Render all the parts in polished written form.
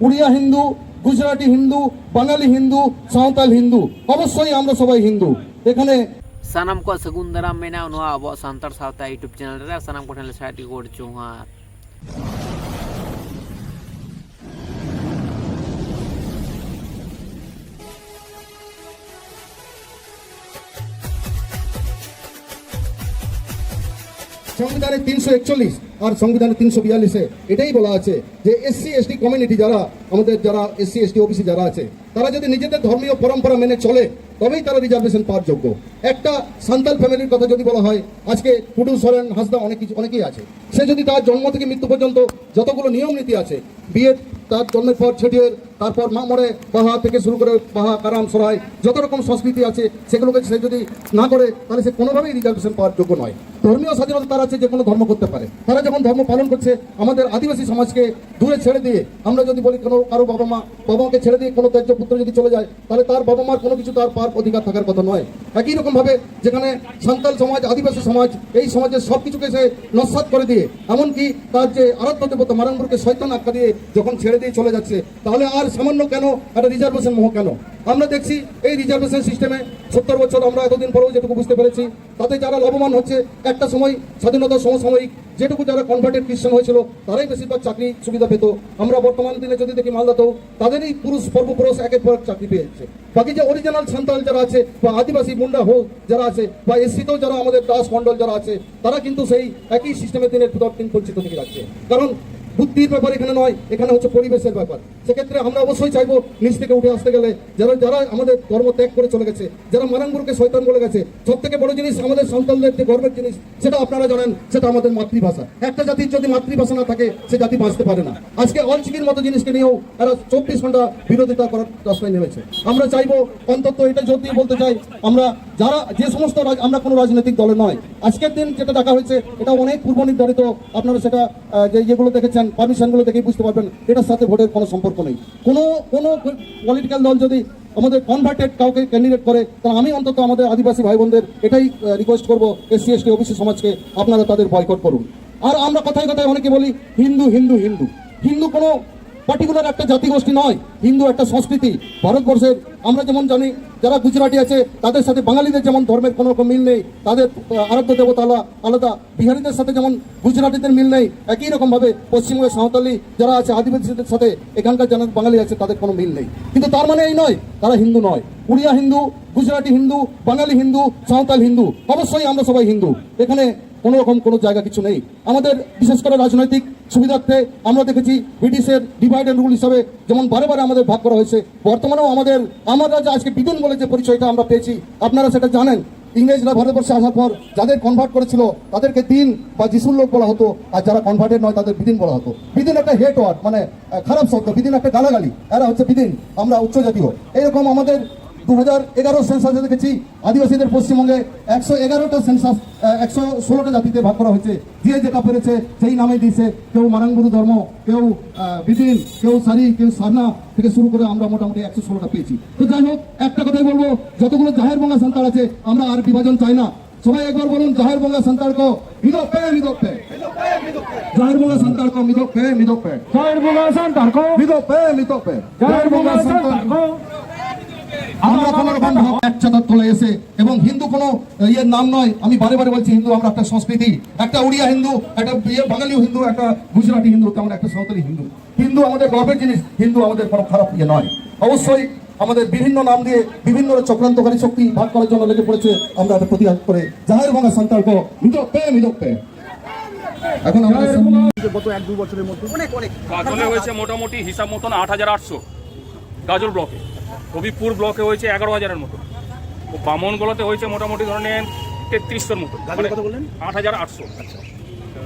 উড়িয়া হিন্দু, গুজরাটি হিন্দু, বাঙালি হিন্দু, সাঁওতাল হিন্দু, অবশ্যই আমরা সবাই হিন্দু। এখানে sanam ko sagun daram mena no abo santar sauta youtube channel re sanam ko thale site ko chuhar সংবিধানে 341 আর সংবিধানে 342 এটাই বলা আছে যে এসসি এসটি কমিউনিটি যারা আমাদের যারা এসসি এসটি ওবিসি যারা আছে তারা যদি নিজেদের ধর্মীয় পরম্পরা মেনে চলে তবেই তারা রিজার্ভেশন পাওয়ার যোগ্য। একটা সান্তাল ফ্যামিলির কথা যদি বলা হয়, আজকে টুডু, সোরেন, হাসদা অনেকেই আছে, সে যদি তার জন্ম থেকে মৃত্যু পর্যন্ত যতগুলো নিয়ম নীতি আছে, বিয়ে তার জন্মের পর ছেটিয়ে, তারপর মা মরে, বাহা থেকে শুরু করে বাহা, কারাম, সরাই, যত রকম সংস্কৃতি আছে সেগুলোকে সে যদি না করে তাহলে সে কোনোভাবেই রিজার্ভেশন পাওয়ার যোগ্য নয়। ধর্মীয় স্বাধীনতা তার আছে, যে কোনো ধর্ম করতে পারে। তারা যখন ধর্ম পালন করছে, আমাদের আদিবাসী সমাজকে দূরে ছেড়ে দিয়ে, আমরা যদি বলি কারো বাবা মাকে ছেড়ে দিয়ে কোনো ত্যায্য পুত্র যদি চলে যায় তাহলে তার বাবা মার কোনো কিছু তার পার অধিকার থাকার কথা নয়। একই রকমভাবে যেখানে সান্তাল সমাজ, আদিবাসী সমাজ, এই সমাজের সব কিছুকে সে নস্যাৎ করে দিয়ে, এমনকি তার যে আরাধ্য দেবতা মারাঙ্গুরকে শয়তান আখ্যা দিয়ে যখন ছেড়ে দিয়ে চলে যাচ্ছে, তাহলে আর সামান্য কেন একটা রিজার্ভেশন মোহ কেন? আমরা দেখছি এই রিজার্ভেশন সিস্টেমে 70 বছর আমরা এতদিন পরেও যেটুকু বুঝতে পেরেছি, তাতে যারা লাভবান হচ্ছে, একটা সময় স্বাধীনতার সমসাময়িক যেটুকু যারা কনভার্টেড খ্রিস্টান হয়েছিল তারাই বেশিরভাগ চাকরি সুবিধা পেত। আমরা বর্তমান দিনে যদি দেখি মালদাতেও তাদেরই পূর্বপুরুষ একের পর এক চাকরি পেয়ে যাচ্ছে। বাকি যে অরিজিনাল সান্তাল যারা আছে বা আদিবাসী মুন্ডা হোক যারা আছে বা এসসিতেও যারা আমাদের দাস মন্ডল যারা আছে, তারা কিন্তু সেই একই সিস্টেমের দিনের পর দিন বঞ্চিত থেকে যাচ্ছে। কারণ বুদ্ধির ব্যাপার এখানে নয়, এখানে হচ্ছে পরিবেশের ব্যাপার। সেক্ষেত্রে আমরা অবশ্যই চাইবো নিচ থেকে উঠে আসতে গেলে যারা আমাদের ধর্ম ত্যাগ করে চলে গেছে, যারা মারাঙ্গুরকে শয়তান বলে গেছে, সব থেকে বড় জিনিস আমাদের সন্তানদের যে গর্বের জিনিস সেটা আপনারা জানেন, সেটা আমাদের মাতৃভাষা। একটা জাতির যদি মাতৃভাষা না থাকে সে জাতি বাঁচতে পারে না। আজকে অলচিকির মতো জিনিসকে নিয়েও এরা 24 ঘন্টা বিরোধিতা করার রাস্তায় নেমেছে। আমরা চাইবো অন্তত এটা যদি বলতে চাই, আমরা যারা যে সমস্ত আমরা কোনো রাজনৈতিক দলে নয়, আজকের দিন যেটা ডাকা হয়েছে এটা অনেক পূর্ব নির্ধারিত। আপনারা সেটা যেগুলো দেখেছেন পারমিশনগুলো দেখেই বুঝতে পারবেন এটার সাথে ভোটের কোনো সম্পর্ক নেই। কোনো পলিটিক্যাল দল যদি আমাদের কনভার্টেড কাউকে ক্যান্ডিডেট করে, তাহলে আমি অন্তত আমাদের আদিবাসী ভাই বোনদের এটাই রিকোয়েস্ট করবো, এসসি এসটি ওবিসি সমাজকে আপনারা তাদের বয়কট করুন। আর আমরা কথায় কথায় অনেকে বলি হিন্দু হিন্দু হিন্দু, হিন্দু কোনো পার্টিকুলার একটা জাতিগোষ্ঠী নয়, হিন্দু একটা সংস্কৃতি। ভারতবর্ষের আমরা যেমন জানি যারা গুজরাটি আছে তাদের সাথে বাঙালিদের যেমন ধর্মের কোনো রকম মিল নেই, তাদের আরাধ্য দেবতা আলাদা, বিহারিদের সাথে যেমন গুজরাটিদের মিল নেই, একই রকমভাবে পশ্চিমবঙ্গের সাঁওতালি যারা আছে আদিবাসীদের সাথে এখানকার যারা বাঙালি আছে তাদের কোনো মিল নেই। কিন্তু তার মানে এই নয় তারা হিন্দু নয়। উড়িয়া হিন্দু, গুজরাটি হিন্দু, বাঙালি হিন্দু, সাঁওতাল হিন্দু, অবশ্যই আমরা সবাই হিন্দু। এখানে কোনো রকম কোনো জায়গা কিছু নেই। আমাদের বিশেষ করে রাজনৈতিক সুবিধার্থে আমরা দেখেছি ব্রিটিশের ডিভাইড অ্যান্ড রুল হিসাবে যেমন বারে বারে আমাদের ভাগ করা হয়েছে, বর্তমানেও আমরা যে আজকে বিদুন বলে যে পরিচয়টা আমরা পেয়েছি আপনারা সেটা জানেন। ইংরেজরা ভারতবর্ষে আসার পর যাদের কনভার্ট করেছিল তাদেরকে দিন বা যিশুর লোক বলা হতো, আর যারা কনভার্টেড নয় তাদের বিদিন বলা হতো। বিদিন একটা হেট ওয়ার্ড, মানে খারাপ শব্দ, বিদিন একটা গালাগালি, এরা হচ্ছে বিদিন, আমরা উচ্চ জাতীয়। এইরকম আমাদের 2011 সেন্সাসে দেখেছি আদিবাসীদের পশ্চিমবঙ্গে 111টা সেন্সাস 116টা জাতিতে ভাগ করা হয়েছে। যে যেটা পেরেছে সেই নামে দিয়েছে, কেউ মারাঙ্গুরু ধর্ম, কেউ বিদিন, কেউ সারি, কেউ সারনা থেকে শুরু করে আমরা মোটামুটি 116টা পেয়েছি। তো যাই হোক, একটা কথাই বলবো, যতগুলো জাহের বঙ্গা সান্তাল আছে আমরা আর বিভাজন চাই না। সবাই একবার বলুন জাহের বঙ্গা সান্তাল কো মিদক পে মিদক পে, জাহের বঙ্গা সান্তাল কো মিদক পে মিদক পে, জাহের বঙ্গা সান্তাল কো মিদক পে মিদক পে, জাহের বঙ্গা সান্তাল কো। আমরা কোনো রকম একচাঁদার তলে এসে, এবং হিন্দু কোনো ইয়ের নাম নয়, আমি বারে বারে বলছি হিন্দু আমরা একটা সংস্কৃতি, একটা উড়িয়া হিন্দু, একটা বাঙালি হিন্দু, একটা গুজরাটি হিন্দু, তেমন একটা সাঁওতালি হিন্দু। হিন্দু আমাদের গর্বের জিনিস, হিন্দু আমাদের কোনো খারাপ ইয়ে নয়। অবশ্যই আমাদের বিভিন্ন নাম দিয়ে বিভিন্ন চক্রান্তকারী শক্তি ভাগ করার জন্য লেগে পড়েছে, আমরা এটা প্রতিবাদ করে জাহের ভাঙা সন্তান কো মিদক পে মিদক পে। এখন আমাদের গত 1-2 বছরের মধ্যে অনেক গাজলে হয়েছে মোটামুটি হিসাব মতন 8,800, গাজল ব্লকে, হবিপুর ব্লকে হয়েছে 11,000-এর মতো, ও বামনগোলাতে হয়েছে মোটামুটি ধরেন 3300-এর মতো। কত বললেন? 8,800। আচ্ছা,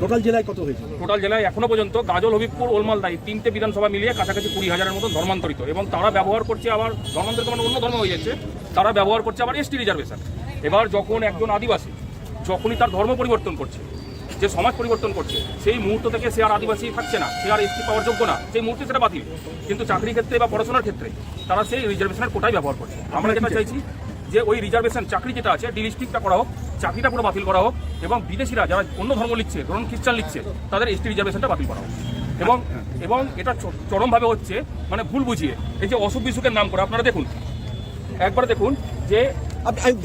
টোটাল জেলায় কত হয়েছে? টোটাল জেলায় এখনো পর্যন্ত গাজল, হবিবপুর, ওলমালদাই 3টে বিধানসভা মিলিয়ে কাছাকাছি 20,000-এর মতো ধর্মান্তরিত, এবং তারা ব্যবহার করছে আবার ধর্মান্তরিত মানে অন্য ধর্ম হয়ে যাচ্ছে, তারা ব্যবহার করছে আবার এসটি রিজার্ভেশন। এবার যখন একজন আদিবাসী যখনই তার ধর্ম পরিবর্তন করছে, যে সমাজ পরিবর্তন করছে, সেই মুহূর্ত থেকে সে আর আদিবাসী থাকছে না, সে আর এসটি পাওয়ার যোগ্য না, সেই মুহূর্তে সেটা বাতিল। কিন্তু চাকরির ক্ষেত্রে বা পড়াশোনার ক্ষেত্রে তারা সেই রিজার্ভেশনের কোটাই ব্যবহার করছে। আমরা যেটা চাইছি যে ওই রিজার্ভেশন চাকরি যেটা আছে ডিলিস্ট্রিক্টটা করা হোক, চাকরিটা পুরো বাতিল করা হোক, এবং বিদেশিরা যারা অন্য ধর্ম লিখছে, ধরুন খ্রিস্টান লিখছে, তাদের এসটি রিজার্ভেশনটা বাতিল করা হোক। এবং এবং এটা চরমভাবে হচ্ছে মানে ভুল বুঝিয়ে এই যে অসুখ বিসুখের নাম করে আপনারা দেখুন, একবার দেখুন যে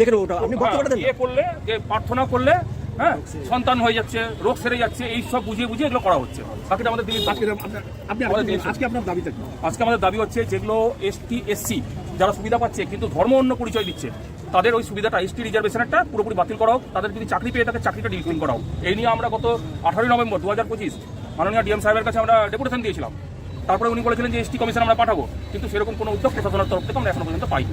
দেখে ওটা আপনি বক্তব্যটা দেন। ইয়ে করলে যে প্রার্থনা করলে হ্যাঁ সন্তান হয়ে যাচ্ছে, রোগ সেরে যাচ্ছে, এই সব বুঝিয়ে বুঝিয়ে এগুলো করা হচ্ছে। বাকিটা আমাদের দিল্লি আজকে আপনার দাবিটা কি? আজকে আমাদের দাবি হচ্ছে যেগুলো এসটি এসসি যারা সুবিধা পাচ্ছে কিন্তু ধর্ম অন্য পরিচয় দিচ্ছে, তাদের ওই সুবিধাটা এসটি রিজার্ভেশনটা পুরোপুরি বাতিল করা হোক, তাদের যদি চাকরি পেয়ে থাকে চাকরিটা ডিলিট করা হোক। এই নিয়ে আমরা গত 18 নভেম্বর 2025 মাননীয় ডিএম সাহেবের কাছে আমরা ডেপুটেশন দিয়েছিলাম। তারপরে উনি বলেছিলেন যে এসটি কমিশন আমরা পাঠাবো, কিন্তু সেরকম কোনো উদ্যোগ প্রশাসনের তরফ থেকে আমরা এখনো পর্যন্ত পাই।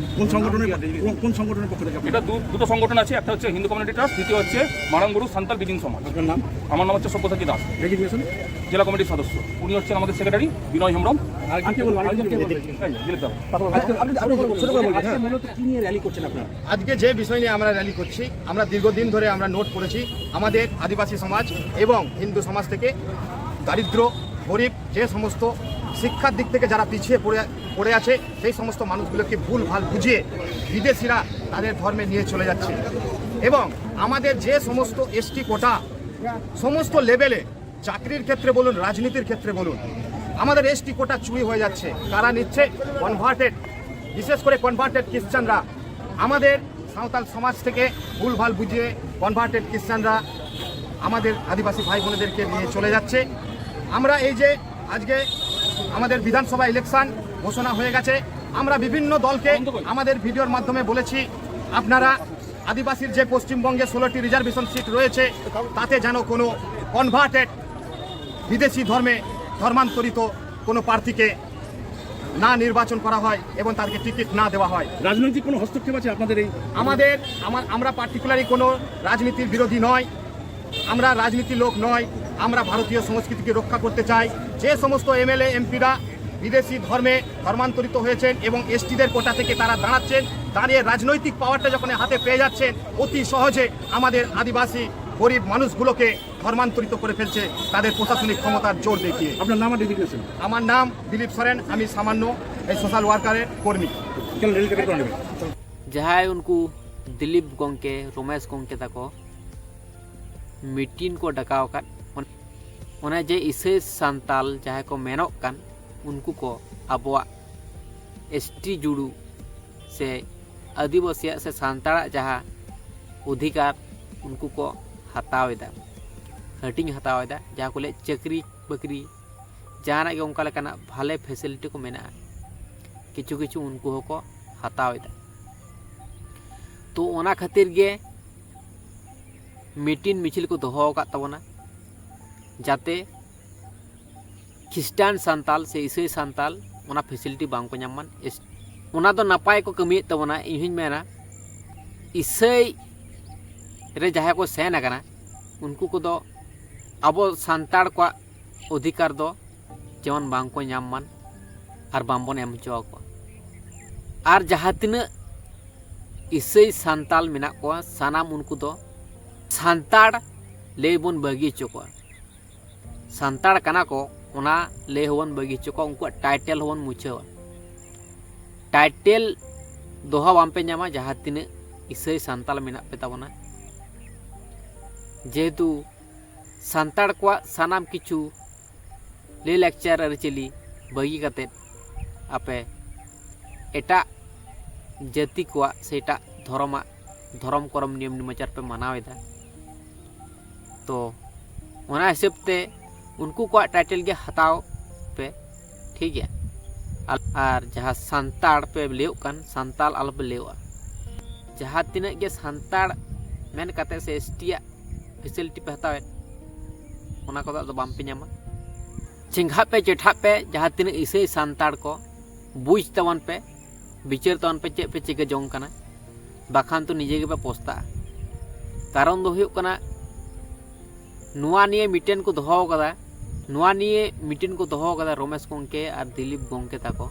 কোন সংগঠনের পক্ষ থেকে? এটা দুটো সংগঠন আছে, একটা হচ্ছে হিন্দু কমিউনিটি ট্রাস্ট, দ্বিতীয় হচ্ছে মারাঙ্গুরু সান্তাল বিদিন সমাজ। আপনার নাম? আমার নাম হচ্ছে সব্যসাচী দাস, রেজিগনেশন জেলা কমিটির সদস্য। উনি হচ্ছেন আমাদের সেক্রেটারি বিনয় হেমব্রম। আজকে যে বিষয় নিয়ে আমরা র্যালি করছি, আমরা দীর্ঘদিন ধরে আমরা নোট করেছি আমাদের আদিবাসী সমাজ এবং হিন্দু সমাজ থেকে দারিদ্র গরিব যে সমস্ত শিক্ষার দিক থেকে যারা পিছিয়ে পড়ে আছে সেই সমস্ত মানুষগুলোকে ভুল ভাল বুঝিয়ে বিদেশিরা তাদের ধর্মে নিয়ে চলে যাচ্ছে। এবং আমাদের যে সমস্ত এসটি কোটা সমস্ত লেভেলে চাকরির ক্ষেত্রে বলুন রাজনীতির ক্ষেত্রে বলুন আমাদের এসটি কোটা চুরি হয়ে যাচ্ছে। কারা নিচ্ছে? কনভার্টেড, বিশেষ করে কনভার্টেড খ্রিস্টানরা। আমাদের সাঁওতাল সমাজ থেকে ভুলভাল বুঝিয়ে কনভার্টেড খ্রিস্টানরা আমাদের আদিবাসী ভাই বোনেদেরকে নিয়ে চলে যাচ্ছে। আমরা এই যে আজকে আমাদের বিধানসভা ইলেকশন ঘোষণা হয়ে গেছে, আমরা বিভিন্ন দলকে আমাদের ভিডিওর মাধ্যমে বলেছি আপনারা আদিবাসীর যে পশ্চিমবঙ্গে 16টি রিজার্ভেশন সিট রয়েছে তাতে যেন কোনো কনভার্টেড বিদেশি ধর্মান্তরিত কোনো প্রার্থীকে না নির্বাচন করা হয় এবং তাদেরকে টিকিট না দেওয়া হয়। রাজনৈতিক কোনো হস্তক্ষেপ আছে আপনাদের এই? আমরা পার্টিকুলারলি কোনো রাজনীতির বিরোধী নয়, আমরা রাজনীতির লোক নয়, আমরা ভারতীয় সংস্কৃতিকে রক্ষা করতে চাই। যে সমস্ত এমএলএ এমপিরা বিদেশি ধর্মান্তরিত হয়েছেন এবং এসটিদের কোটা থেকে তারা দাঁড়াচ্ছেন, দাঁড়িয়ে রাজনৈতিক পাওয়ারটা যখন হাতে পেয়ে যাচ্ছেন অতি সহজে আমাদের আদিবাসী গরিব মানুষগুলোকে ধর্মান্তরিত করে ফেলছে তাদের প্রশাসনিক ক্ষমতার জোর দেখিয়ে। আপনার নাম আর ডেজিগনেশন? আমার নাম দিলীপ সরেন, আমি সামান্য এই সোশ্যাল ওয়ার্কারের কর্মী। जहाँ उनको दिलीप गोंके रोमेश गोंके तक मीटिंग को डकाव कर उन्हें जे इसे संताल जहाँ को मेनोक कान उनको को अबवा एसटी जुड़ू से आदिवासी से सांताड़ा जहाँ अधिकार उनको को हतावेदा हटिंग हतावेदा जहाँ को ले चक्री बकरी जहाँ के उनका लेकिन भाले फैसिलिटी को मेना किचु किचु उनको को हतावेदा। तो ओना खातिर गे मीटिंग मिचिल को दोहो का तबना जाते ख्रिस्टान सांताल से ईसाई सांताल ओना फैसिलिटी बांग को ᱧᱟᱢᱟᱱ ओना दो नापाय को कमी तबना इहिं मेना ईसाई रे जहाँ को सेन आगना उनको को दो अब सांताड़ को अधिकार दो जेमन बांग को ᱧᱟᱢᱟᱱ आर बांबन एम हचो को आर जहाँ तिना ईसाई सांताल मेना को सानाम उनको दो सांताड़ ले बन बगी चुको सांताड़ कना को ओना ले होवन बगी चुको उनको टाइटल होवन मुछो टाइटल दोहा वाम्पे ᱧᱟᱢᱟ जहाँ तिना ईसाई सांताल मेना पे ताबना जेहेतु सांताड़ को सानाम किचु ले लेक्चर अरचली बगी कते आपे एटा जाति को सेटा धर्म करम नियम निमाचार पे मानावेदा। तो ओना हिसाब ते उनको को टाइटल के हताव पे ठीक है। और जहाँ सांताड़ पे लेव कान सांताल आल पे लेवा जहाँ तीन के सांताड़ मेन काते से एसटिया फैसिलिटी पे हतावे ओना को दो बाम पे ᱧᱟᱢᱟ चिंघा पे जेठा पे जहाँ तीन ईसाई सांताड़ को बुझ तवन पे विचार तवन पे चे पे चिके जोंग कना बाखान तो निजे के पे पोस्ता कारण दो हुयुग कना नुआ निये मीटिंग को दोहो कदा नुआ निये मीटिंग को दोहो कदा रोमेश गोंके और दिलीप गोंके ताको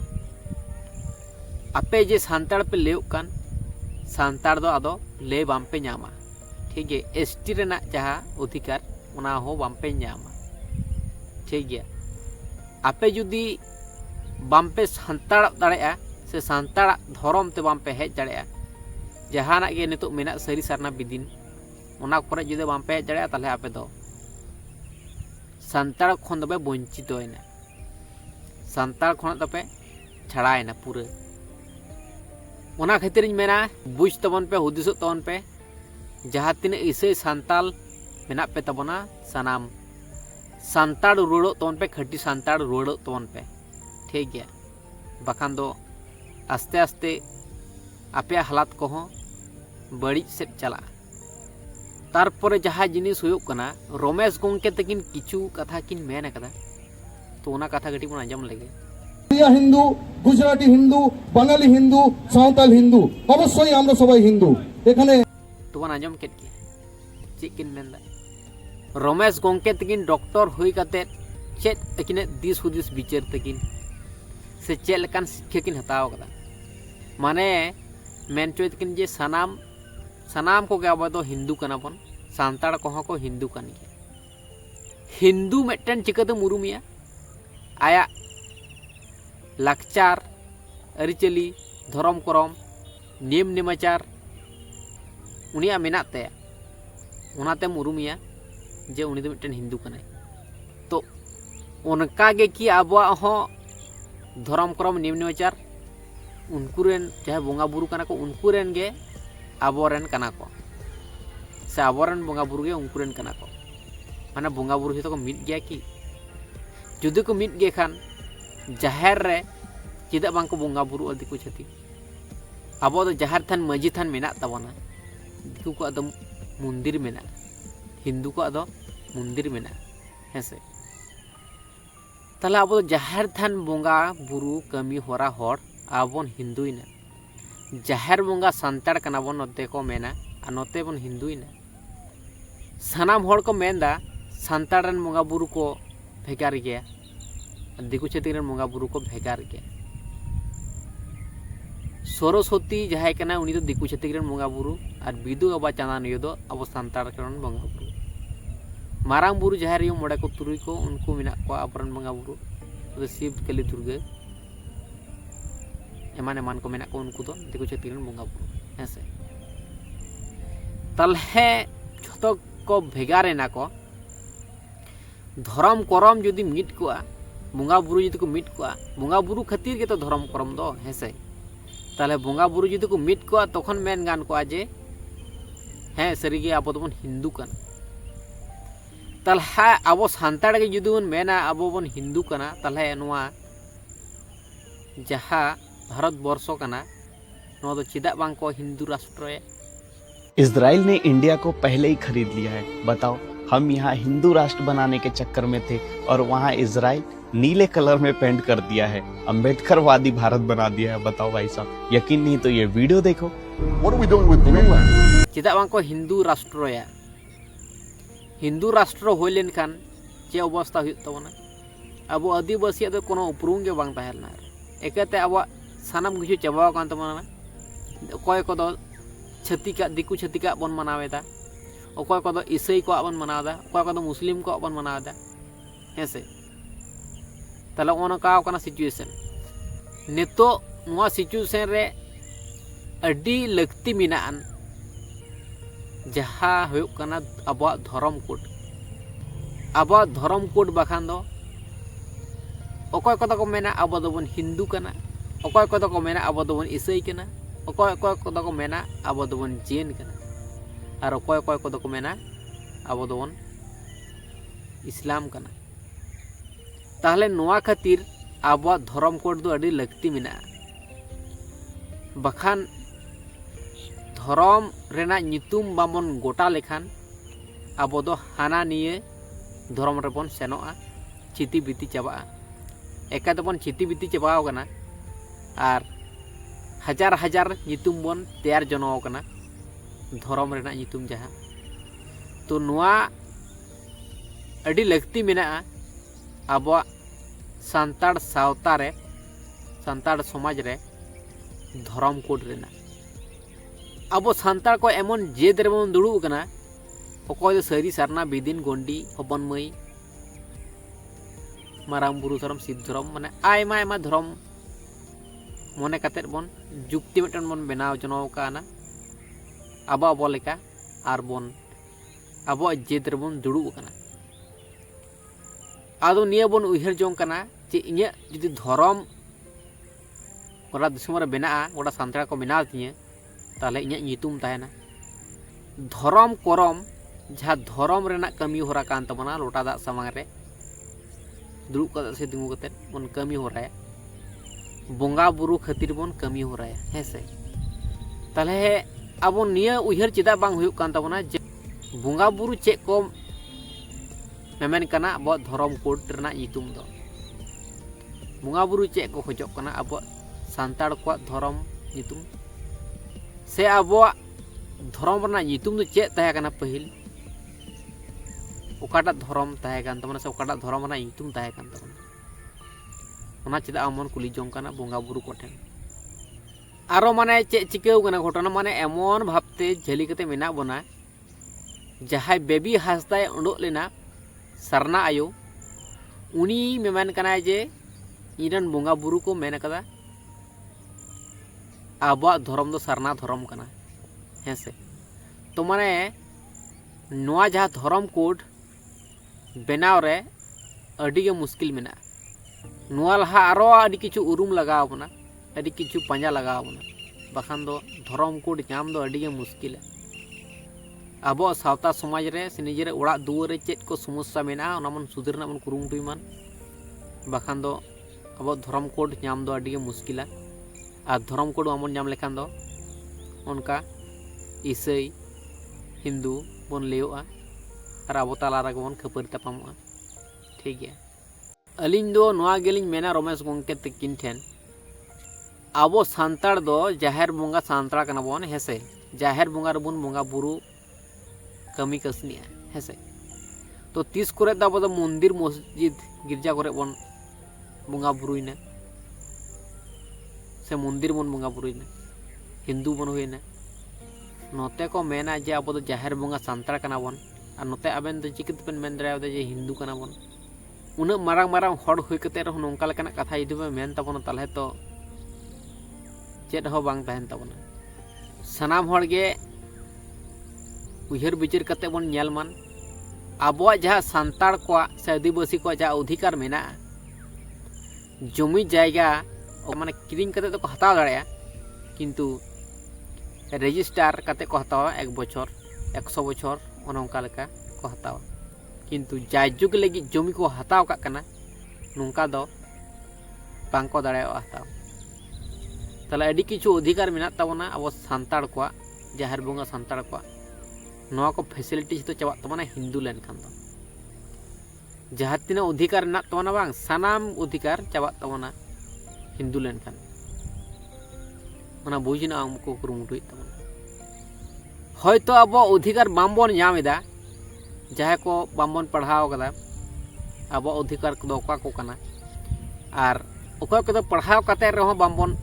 आपे जे सांताड़ पे लेव कान सांताड़ दो आदो ले बाम पे ᱧᱟᱢᱟ ठीक है। एसटी रेना जहाँ अधिकार ओना हो बाम पे ᱧᱟᱢᱟ ठीक है। आपे जुदी बाम पे सांताड़ दाड़ेया से सांताड़ धर्म ते बाम पे हेज दाड़ेया जहाना के नितो मेना सरी सारना बिदिन ओना करे जुदी बाम पे हेज दाड़ेया ताले आपे दो सान्ताड़ खन दो पे वंचितोयना सान्ताड़ खन दो पे छड़ायना पूरे ओना खातिर मेना बुझ तबन पे हुदिस तबन पे जहाँ तीन इसे सान्ताल मेना पे तबना सनाम सान्ताड़ रुड़ो तबन पे खटी सान्ताड़ रुड़ो तबन पे ठीक गया बाखान दो आस्ते आस्ते आपे हालात को बड़ी से चला तारपरे जहाँ जिनिस हुयुक कना रमेश गोंके तकिन किचु कथा किन मेन कदा तो ओना कथा गटी बन आंजम लगे हिंदू गुजराटी हिंदू बांगाली हिंदू सावताल हिंदू अवश्य আমরা সবাই হিন্দু এখানে तो बन आंजम केट के चिकिन मेनदा रमेश गोंके तकिन डॉक्टर हुई कते चेत तकिन दिस हुदिस विचार तकिन से चेत लकान शिक्षा किन हताव कदा माने मेन चोय तकिन जे सनाम को अब दो हिंदू कना बन सान्ताड़ को को हिंदू कन गया हिंदू मिट्टन चिकाते मुरुमिया आया लाकचार अरिचली धर्म करम नियम नेमाचार उनिया मेनाते उनाते मुरुमिया जे उनी दो मिट्टन हिंदू कने तो उनका गे कि आबवा हो धर्म करम नियम नेमाचार उनकुरेन चाहे बोंगा बुरु कना को उनकुरेन गे आबोरेन कना को से आबोरेन बोंगा बुरु गे उनकुरेन कना को माने बोंगा बुरु तो मिट गया कि जुदी को मिट गे खान जाहेर रे चिदा बांग को बोंगा बुरु दिकु छति आबो तो जाहेर थान मजी थान मेना तबना दिकु को आदम मंदिर मेना हिंदू को आदो मंदिर मेना हेसे ताला आबो तो जाहेर थान बोंगा बुरु कमी होरा होर आबोन हिंदुइना जाहेर बोंगा सान्ताड़ कना बन नोते को मेना आ नोते बन हिंदुइना सानाम होड़ को मेनदा सान्ताड़ रन बोंगा बुरु को भेगार गया दिकु छेत्री रन बोंगा बुरु को भेगार गया सरस्वती जहां कना उनी तो दिकु छेत्री रन बोंगा बुरु और बिदु अबा चांदान यो दो अब सान्ताड़ रन बोंगा बुरु मारांग बुरु जहां रियो मोड़े को तुरुई को उनको मेना को अपरन बोंगा बुरु तो शिव कली दुर्गा एमान एमान को मेना को उनको तो दिकु छेत्री रन बोंगा बुरु हेसे तलहे छतो को भेगारे ना को धर्म करम जदि मिट कोआ बोंगा बुरु जदि को मिट कोआ बोंगा बुरु खातिर के तो धर्म करम दो हेसे ताले बोंगा बुरु जदि को मिट कोआ तखन मेन गान कोआ जे हे सरीगे आबो तो हिंदू कन तालहा आबो सान्ताड़ के जदि बन मेना आबो बन हिंदू कना ताले नोआ जहां भारत वर्ष कना नोआ तो चिदा बांग को हिंदू राष्ट्र है इजराइल ने इंडिया को पहले ही खरीद लिया है। बताओ, हम यहाँ हिंदू राष्ट्र बनाने के चक्कर में थे और वहाँ इजराइल नीले कलर में पेंट कर दिया है, अम्बेडकरवादी भारत बना दिया है। बताओ भाई साहब, यकीन नहीं तो ये वीडियो देखो। चिदा बांग को हिंदू राष्ट्र है हिंदू राष्ट्र हो लेन खान चे अवस्था हुई तबना अब आदिवासी दो कोनो उपरूम के बांग ताहेलना एकते अब सानाम किछु चाबाव कान तबना कोय को दो छतिका दिकु छतिका बन मनावेदा अकोय को ईसाई को बन मनावदा अकोय को मुस्लिम को बन मनावदा हेसे तला ओनका ओकना सिचुएशन नेतो नुआ सिचुएशन रे अडी लक्ति मिनान जहां हुयुक कना अबवा धर्म कोड बाखान दो अकोय को मेना अब दोबन हिंदू कना अकोय को मेना अब दोबन ईसाई कना अकोय को मेना अब दोबन जैन कना और अकोय को मेना अब दोबन इस्लाम कना ताहले नोआ खातिर अब धर्म कोड दो अडी लक्ति मिना बखान धर्म रेना नितुम बामन गोटा लेखान अब दो हाना निये धर्म रेबन सेनोआ चिति बिति चाबा एका दोबन चिति बिति चाबाव कना और हजार हजार नितुम बन तैयार जनोव कना धर्म रेना नितुम जहां तो नोआ अडी लक्ति मेना अब सान्ताड़ सावता रे सान्ताड़ समाज रे धर्म कोड रेना अब सान्ताड़ को एमन जेद रे बन दुड़ुब कना अकोय दो सरी सारना बिदिन गोंडी हपन मई मारांग बुरु धर्म सिद्ध धर्म माने आयमा आयमा धर्म मने कातेर बन जुक्ति मिटन बन बनाव जनोव काना अब लेका आर बन अब जेद रे बन दुड़ुब कना आदो निया बन उहर जोंग कना जे इnya जुदी धर्म गोटा दिसम रे बेना गोटा सान्ताड़ को बेना तिया ताले इnya nyutum ताहेना धर्म करम जहाँ धर्म रेना कमी होरा कान तबना लोटा दाग सामांग रे दुरुब कते से दिंगु कते बन कमी होराया बोंगा बुरु खातिर बन कमी होराया हेसे ताले अब निया उहर चेदा बांग हुयुक कान तबना जे बोंगा बुरु चे को मेमेन कना अब धर्म कोड रेना nyutum दो बोंगा बुरु चे को खोजक कना अब सान्ताड़ को धर्म nyutum से अब धर्म रेना nyutum दो चे ताहे कना पहिल ओकाटा धर्म ताहे कान तबना से ओकाटा धर्म रेना nyutum ताहे कान तबना ओना चेदा आमन कुली जोंग कना बोंगा बुरु कोठेन आरो माने चे चिकेउ कना घटना माने एमन भाबते झेली कते मेना बना जहाय बेबी हासदाय उडोक लेना सरना आयो उनी मेमन कना जे इरन बोंगा बुरु को मेन कदा आबा धर्म दो सरना धर्म कना हेसे तो माने नोआ जहा धर्म कोड बेनाव रे अडी गे मुश्किल मेना नोआ लहा आरो अडी किछु उरुम लगाव बना अडी किछु पंजा लगाव बना बखान दो धर्म कोड नाम दो अडी गे मुश्किल अब सावता समाज रे से निजेरे ओड़ा दुआर रे चेत को समस्या मेना ओना मन सुधरना मन कुरुमुटुय मान बखान दो अब धर्म कोड नाम दो अडी गे मुश्किला और धर्म कोड आमन नाम लेखान दो उनका ईसाई हिंदू बन लेओआ और अब ताला रे बन खपर तपामोआ ठीक गया अलिंग दो नोआ गेलिंग मेना रमेश गंके तकिन ठेन अब सान्ताड़ दो जाहेर बोंगा सान्ताड़ कना बन हेसे जाहेर बोंगा रे बन बोंगा बुरु कमी कसनिया हेसे तो तीस करे अब मंदिर मस्जिद गिरजा करे बन बोंगा बुरुइना से मंदिर बन बोंगा बुरुइना हिंदू बन हुईना नोते को मेना जे अब जाहेर बोंगा सान्ताड़ कना बन और नोते आबेन तो चिकितबेन मेन दराया जे हिंदू कना बन उना मारांग मारांग हड़ हुई कते रह नोंका लेकाना कथा जुदी बे मेन तबन ताले तो चेद हो बांग तहन तबना सनाम हड़ गे उहर बिचार कते बन नेल मान आबो जहाँ सान्ताड़ को से आदिवासी को जहाँ अधिकार मेना जमी जायगा माने किरिंग कते तो को हताव दाड़ेया किंतु रेजिस्टार कते को हतावा 1 बछर 100 बछर ओनोंका लेका को हतावा किंतु जायजुग लगी जमी को हताव का कना नोंका दो बांग को दाड़ेया हताव ताले अडी किछु अधिकार मेना ताबना अब सान्ताड़ को जाहेर बोंगा सान्ताड़ को नोआ को फैसिलिटी तो चाबा तबना हिंदू लेन खान दो जहाँ तीना अधिकार ना तबना बांग सानाम अधिकार चाबा तबना हिंदू लेन खान ओना बुझना हमको कुरुमुटुय तबना हयतो अब अधिकार बामबन नामेदा जहाँ को बामबन पढ़ाव कदा अब अधिकार को ओका को कना आर ओका को पढ़ाव कते रहो बामबन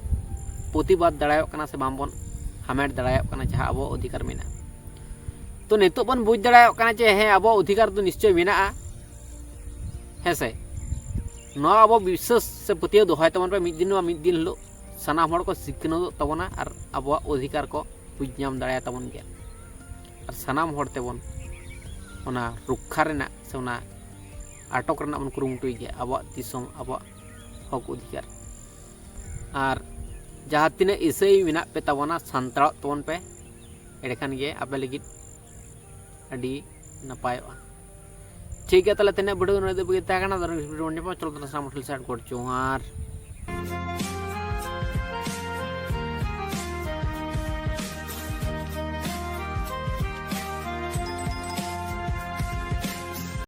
प्रतिबाद दाड़ायो कना से बामबन हामेट दाड़ायो कना जहाँ अब अधिकार मेना तो नितो बन बुझ दाड़ायो कना जे हे अब अधिकार तो निश्चय मेना हेसे नो अब विश्वास से पतियो दोहाय तबन पे मिद दिन हिलो सानाम हड़ को सिखनो तबना और अब अधिकार को बुझ नाम दाड़ाया तबन गया और सानाम हड़ तेबन ओना रुक्षा रेना से ओना आटक रेना बन कुरुमुटुय गया अब दिसम अब हक अधिकार और जहाँ तीना ईसाई मेना पे तबना सान्ताड़ तबन पे एडेखान गे आपे लगिद अडी नपायोआ ठीक है ताले तेने वीडियो ने दे बगे ताकना दर वीडियो ने चलो तना सामठल साइड कर जोहार।